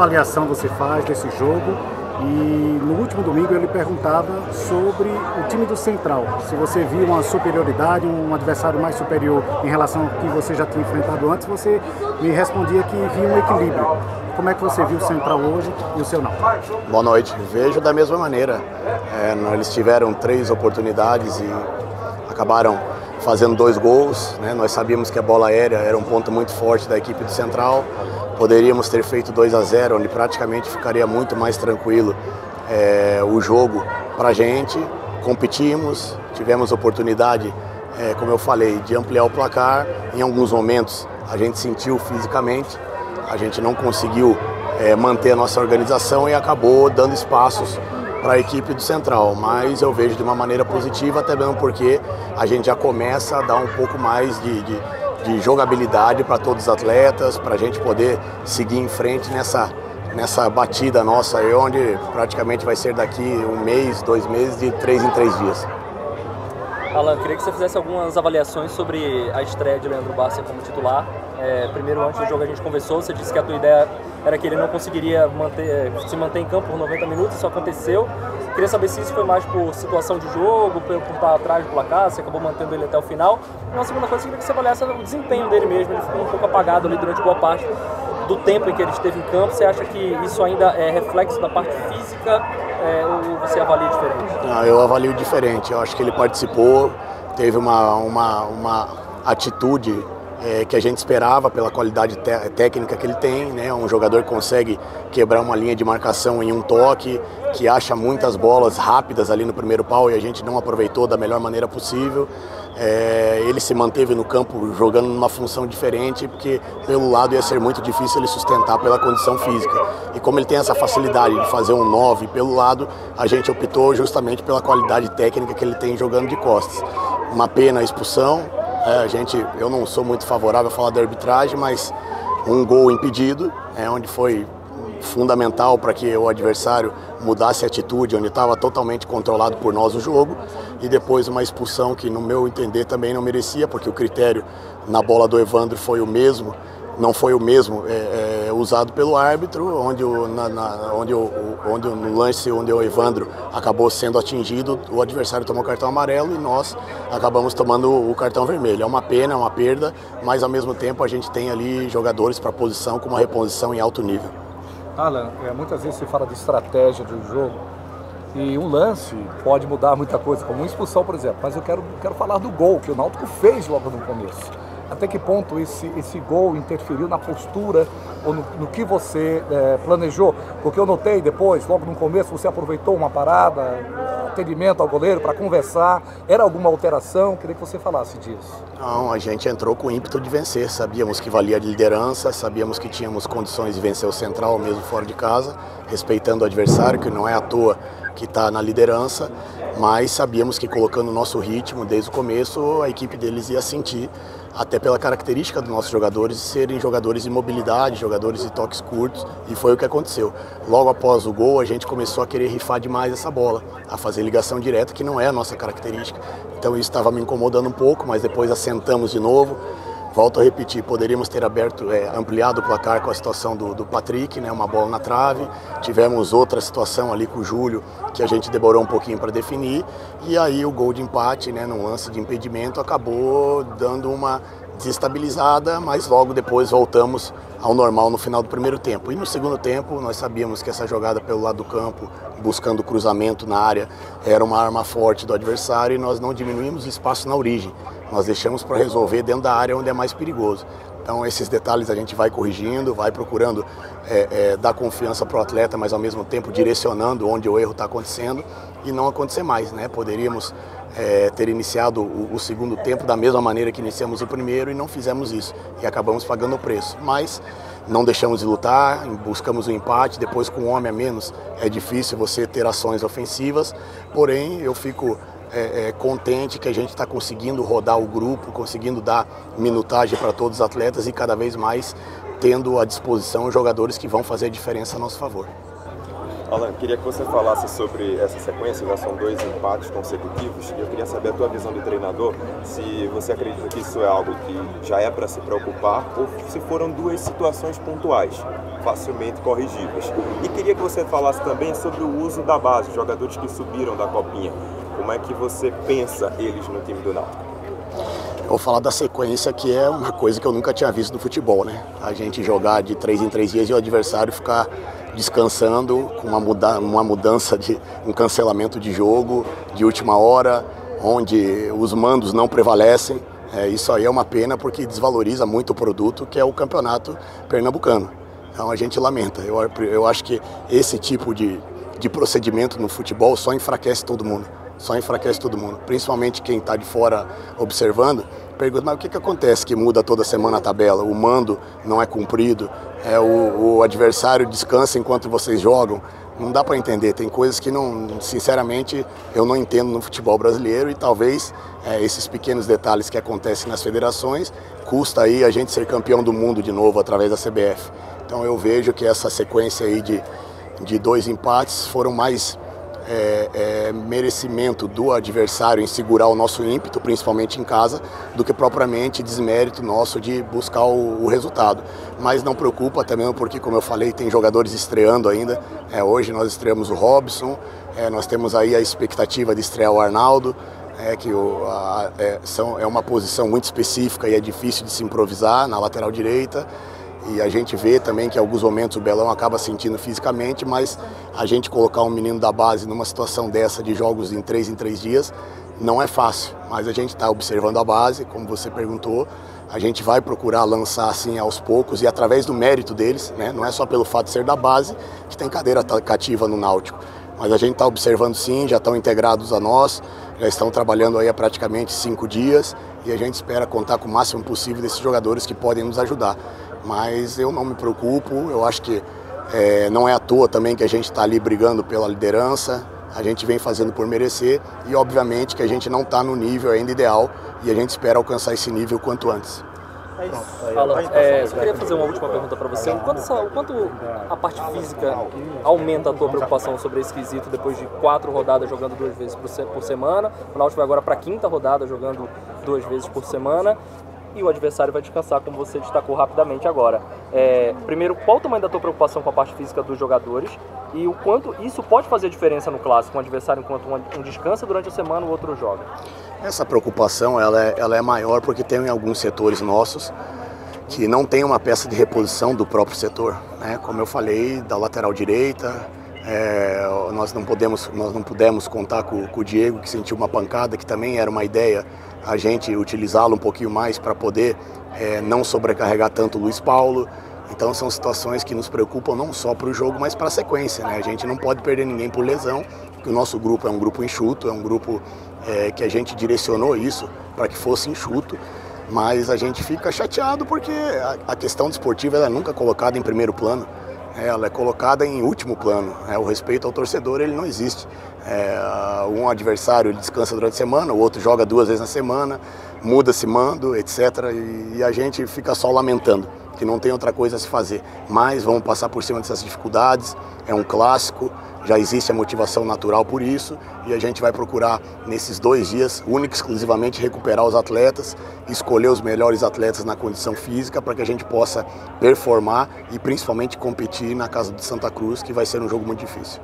avaliação você faz desse jogo? E no último domingo ele perguntava sobre o time do Central, se você viu uma superioridade, um adversário mais superior em relação ao que você já tinha enfrentado antes, você me respondia que via um equilíbrio. Como é que você viu o Central hoje e o seu não? Boa noite, vejo da mesma maneira. Eles tiveram 3 oportunidades e acabaram fazendo 2 gols, né? Nós sabíamos que a bola aérea era um ponto muito forte da equipe do Central. Poderíamos ter feito 2-0, onde praticamente ficaria muito mais tranquilo o jogo para a gente. Competimos, tivemos oportunidade, como eu falei, de ampliar o placar. Em alguns momentos a gente sentiu fisicamente, a gente não conseguiu manter a nossa organização e acabou dando espaços para a equipe do Central, mas eu vejo de uma maneira positiva, até mesmo porque a gente já começa a dar um pouco mais de jogabilidade para todos os atletas, para a gente poder seguir em frente nessa batida nossa, aí, onde praticamente vai ser daqui 1 mês, 2 meses, de 3 em 3 dias. Alan, queria que você fizesse algumas avaliações sobre a estreia de Leandro Bárcia como titular. Primeiro, antes do jogo a gente conversou, você disse que a tua ideia era que ele não conseguiria se manter em campo por 90 minutos, isso aconteceu. Queria saber se isso foi mais por situação de jogo, por estar atrás do placar, você acabou mantendo ele até o final. E uma segunda coisa, eu queria que você avaliasse o desempenho dele mesmo, ele ficou um pouco apagado ali durante boa parte do tempo em que ele esteve em campo. Você acha que isso ainda é reflexo da parte física ou você avalia diferente? Não, eu avalio diferente, eu acho que ele participou, teve uma atitude que a gente esperava pela qualidade técnica que ele tem, né? Um jogador que consegue quebrar uma linha de marcação em um toque, que acha muitas bolas rápidas ali no primeiro pau e a gente não aproveitou da melhor maneira possível. Ele se manteve no campo jogando numa função diferente, porque pelo lado ia ser muito difícil ele sustentar pela condição física. E como ele tem essa facilidade de fazer um 9 pelo lado, a gente optou justamente pela qualidade técnica que ele tem jogando de costas. Uma pena a expulsão. Eu não sou muito favorável a falar da arbitragem, mas um gol impedido, onde foi fundamental para que o adversário mudasse a atitude, onde estava totalmente controlado por nós o jogo, e depois uma expulsão que, no meu entender, também não merecia, porque o critério na bola do Evandro foi o mesmo, não foi o mesmo usado pelo árbitro, no lance onde o Evandro acabou sendo atingido, o adversário tomou cartão amarelo e nós acabamos tomando o cartão vermelho. É uma pena, é uma perda, mas ao mesmo tempo a gente tem ali jogadores para posição com uma reposição em alto nível. Alan, muitas vezes se fala de estratégia do jogo e um lance pode mudar muita coisa, como uma expulsão, por exemplo, mas eu quero falar do gol que o Náutico fez logo no começo. Até que ponto esse gol interferiu na postura ou no que você planejou? Porque eu notei depois, logo no começo, você aproveitou uma parada, atendimento ao goleiro para conversar. Era alguma alteração? Queria que você falasse disso. Não, a gente entrou com o ímpeto de vencer. Sabíamos que valia a liderança, sabíamos que tínhamos condições de vencer o Central mesmo fora de casa, respeitando o adversário, que não é à toa que está na liderança, mas sabíamos que colocando o nosso ritmo desde o começo, a equipe deles ia sentir, até pela característica dos nossos jogadores serem jogadores de mobilidade, jogadores de toques curtos, e foi o que aconteceu. Logo após o gol, a gente começou a querer rifar demais essa bola, a fazer ligação direta, que não é a nossa característica. Então isso estava me incomodando um pouco, mas depois assentamos de novo. Volto a repetir, poderíamos ter ampliado o placar com a situação do Patrick, né, uma bola na trave. Tivemos outra situação ali com o Júlio, que a gente demorou um pouquinho para definir. E aí o gol de empate, né, num lance de impedimento, acabou dando uma desestabilizada, mas logo depois voltamos ao normal no final do primeiro tempo. E no segundo tempo, nós sabíamos que essa jogada pelo lado do campo, buscando cruzamento na área, era uma arma forte do adversário e nós não diminuímos o espaço na origem. Nós deixamos para resolver dentro da área onde é mais perigoso. Então esses detalhes a gente vai corrigindo, vai procurando dar confiança para o atleta, mas ao mesmo tempo direcionando onde o erro está acontecendo e não acontecer mais, né? Poderíamos ter iniciado o segundo tempo da mesma maneira que iniciamos o primeiro e não fizemos isso e acabamos pagando o preço. Mas não deixamos de lutar, buscamos o empate, depois com um homem a menos é difícil você ter ações ofensivas, porém eu fico contente que a gente está conseguindo rodar o grupo, conseguindo dar minutagem para todos os atletas e cada vez mais tendo à disposição jogadores que vão fazer a diferença a nosso favor. Alan, queria que você falasse sobre essa sequência, já são 2 empates consecutivos, e eu queria saber a tua visão de treinador, se você acredita que isso é algo que já é para se preocupar ou se foram 2 situações pontuais. facilmente corrigíveis. E queria que você falasse também sobre o uso da base, jogadores que subiram da Copinha. Como é que você pensa eles no time do Náutico? Eu vou falar da sequência, que é uma coisa que eu nunca tinha visto no futebol, né? A gente jogar de 3 em 3 dias e o adversário ficar descansando com uma mudança, um cancelamento de jogo de última hora, onde os mandos não prevalecem. Isso aí é uma pena, porque desvaloriza muito o produto, que é o campeonato pernambucano. Então a gente lamenta. Eu acho que esse tipo de procedimento no futebol só enfraquece todo mundo. Só enfraquece todo mundo, principalmente quem está de fora observando. Pergunta, mas o que acontece que muda toda semana a tabela? O mando não é cumprido, o adversário descansa enquanto vocês jogam. Não dá para entender, tem coisas que, sinceramente, eu não entendo no futebol brasileiro, e talvez esses pequenos detalhes que acontecem nas federações custa aí a gente ser campeão do mundo de novo através da CBF. Então eu vejo que essa sequência aí de 2 empates foram mais merecimento do adversário em segurar o nosso ímpeto, principalmente em casa, do que propriamente desmérito nosso de buscar o resultado. Mas não preocupa também, porque, como eu falei, tem jogadores estreando ainda. Hoje nós estreamos o Robson, nós temos aí a expectativa de estrear o Arnaldo, é uma posição muito específica e é difícil de se improvisar na lateral direita. E a gente vê também que em alguns momentos o Belão acaba sentindo fisicamente, mas a gente colocar um menino da base numa situação dessa de jogos em 3 dias não é fácil. Mas a gente está observando a base, como você perguntou, a gente vai procurar lançar assim aos poucos e através do mérito deles, né? Não é só pelo fato de ser da base que tem cadeira cativa no Náutico. Mas a gente está observando sim, já estão integrados a nós, já estão trabalhando aí há praticamente 5 dias e a gente espera contar com o máximo possível desses jogadores que podem nos ajudar. Mas eu não me preocupo, eu acho que não é à toa também que a gente está ali brigando pela liderança, a gente vem fazendo por merecer e obviamente que a gente não está no nível ainda ideal e a gente espera alcançar esse nível quanto antes. Alan, só queria fazer uma última pergunta para você. O quanto a parte física aumenta a tua preocupação sobre esse quesito depois de 4 rodadas jogando 2 vezes por semana? O Náutico vai agora para a 5ª rodada jogando 2 vezes por semana. E o adversário vai descansar, como você destacou rapidamente agora. Primeiro, qual o tamanho da tua preocupação com a parte física dos jogadores e o quanto isso pode fazer diferença no clássico, um adversário enquanto um descansa durante a semana, o outro joga? Essa preocupação ela é maior porque tem alguns setores nossos que não tem uma peça de reposição do próprio setor, né? Como eu falei, da lateral direita, nós não pudemos contar com o Diego, que sentiu uma pancada, que também era uma ideia a gente utilizá-lo um pouquinho mais para poder não sobrecarregar tanto o Luiz Paulo. Então são situações que nos preocupam não só para o jogo, mas para a sequência, né? A gente não pode perder ninguém por lesão, porque o nosso grupo é um grupo enxuto, é um grupo que a gente direcionou isso para que fosse enxuto, mas a gente fica chateado porque a questão desportiva ela é nunca colocada em primeiro plano. Ela é colocada em último plano. O respeito ao torcedor ele não existe. Um adversário ele descansa durante a semana, o outro joga 2 vezes na semana, muda-se mando, etc. E a gente fica só lamentando que não tem outra coisa a se fazer. Mas vamos passar por cima dessas dificuldades, é um clássico, já existe a motivação natural por isso e a gente vai procurar nesses 2 dias, única e exclusivamente, recuperar os atletas, escolher os melhores atletas na condição física para que a gente possa performar e principalmente competir na Casa de Santa Cruz, que vai ser um jogo muito difícil.